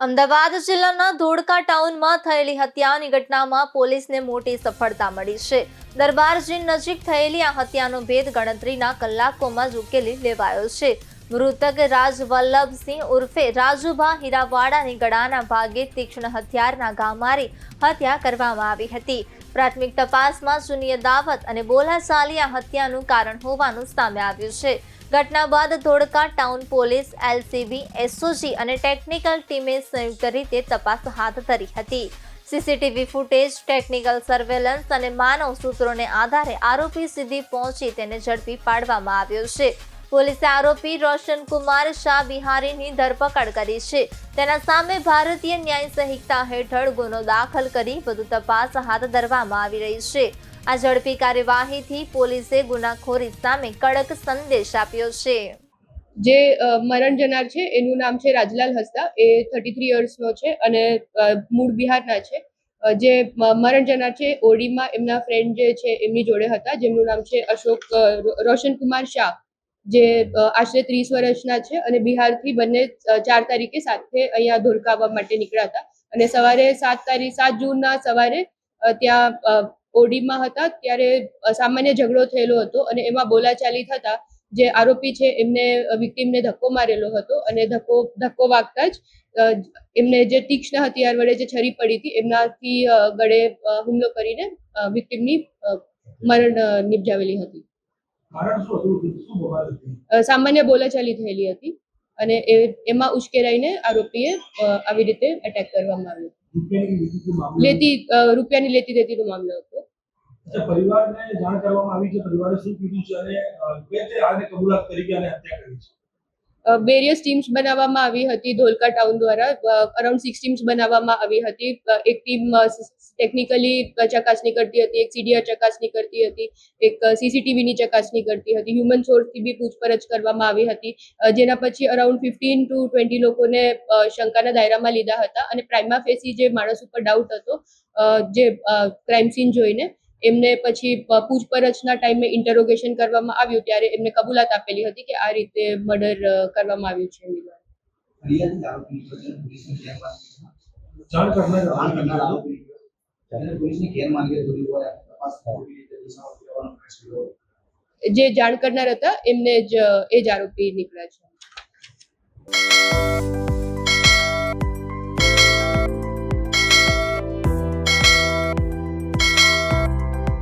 અમદાવાદ જિલ્લાના ધોળકા ટાઉનમાં થયેલી હત્યાની ઘટનામાં પોલીસને મોટી સફળતા મળી છે। દરબારજી નજીક થયેલી આ હત્યાનો ભેદ ગણતરીના કલાકોમાં જ ઉકેલી લેવાયો છે। મૃતક રાજ વલ્લભસિંહ ઉર્ફે રાજુભા હીરાવાડાની ગળાના ભાગે તીક્ષ્ણ હથિયારના ઘા મારી હત્યા કરવામાં આવી હતી। પ્રાથમિક તપાસમાં જૂની અદાવત અને બોલાચાલી આ હત્યાનું કારણ હોવાનું સામે આવ્યું છે। ઘટના બાદ Dholka town police, LCB, SOG અને ટેકનિકલ ટીમે સંયુક્ત રીતે તપાસ હાથ ધરી હતી। સીસીટીવી ફૂટેજ, ટેકનિકલ સર્વેલન્સ અને માનવ સૂત્રોને આધારે આરોપી સુધી પહોંચી તેને ઝડપી પાડવામાં આવ્યો છે। પોલીસે આરોપી રોશન કુમાર શાહ બિહારીની ધરપકડ કરી છે। તેના સામે ભારતીય ન્યાય સંહિતા હેઠળ ગુનો દાખલ કરી વધુ તપાસ હાથ ધરવામાં આવી રહી છે। આ ઝડપી કાર્યવાહીથી પોલીસે ગુનાખોરી સામે કડક સંદેશ આપ્યો છે। જે મરણ જનાર છે એનું નામ છે રાજલાલ હસ્તા। એ 33 યર્સનો છે અને મૂળ બિહારના છે। જે મરણ જનાર છે ઓડીમાં એમના ફ્રેન્ડ જે છે એમની જોડે હતા, જેમનું નામ છે રોશન કુમાર શાહ, જે આશરે 30 વર્ષના છે અને બિહારથી બંને 4 તારીખે સાથે અહીંયા ધોળકા આવવા માટે નીકળ્યા હતા અને સવારે 7 જૂનના સવારે ત્યાં ઓડીમાં હતા ત્યારે સામાન્ય ઝઘડો થયેલો હતો અને એમાં બોલાચાલી થતા જે આરોપી છે એમને વિક્ટીમને ધક્કો મારેલો હતો અને ધક્કો વાગતા જ એમને જે તીક્ષ્ણ હથિયાર વડે જે છરી પડી હતી એમનાથી ગળે હુમલો કરીને વિક્ટીમની મરણ નિપજાવેલી હતી। સામાન્ય બોલાચાલી થયેલી હતી અને એમાં ઉશ્કેરાઈને આરોપીએ આવી રીતે એટેક કરવામાં આવ્યો। રૂપિયાની લેતી દેતીનો મામલો હતો। પરિવારને જાણ કરવામાં આવી છે, પરિવારે શું કીધું છે અને કે તે આને કબૂલાત તરીકે આને હત્યા કરી છે? વેરિયસ ટીમ્સ બનાવવામાં આવી હતી ધોળકા ટાઉન દ્વારા। અરાઉન્ડ 6 ટીમ્સ બનાવવામાં આવી હતી। એક ટીમ ટેકનિકલી ચકાસણી કરતી હતી, એક સીડીઆર ચકાસણી કરતી હતી, એક સીસીટીવીની ચકાસણી કરતી હતી, હ્યુમન સોર્સથી બી પૂછપરછ કરવામાં આવી હતી। જેના પછી અરાઉન્ડ 15 to 20 લોકોને શંકાના દાયરામાં લીધા હતા અને પ્રાઇમા ફેસી જે માણસ ઉપર ડાઉટ હતો જે ક્રાઇમ સીન જોઈને એમને પછી પૂછપરછના ટાઈમે ઇન્ટરોગેશન કરવામાં આવ્યું ત્યારે એમને કબૂલાત આપેલી હતી કે આ રીતે મર્ડર કરવામાં આવ્યું છે એમની દ્વારા। જે જાણ કરનાર હતા એમને જ એ જ આરોપી નીકળ્યા છે।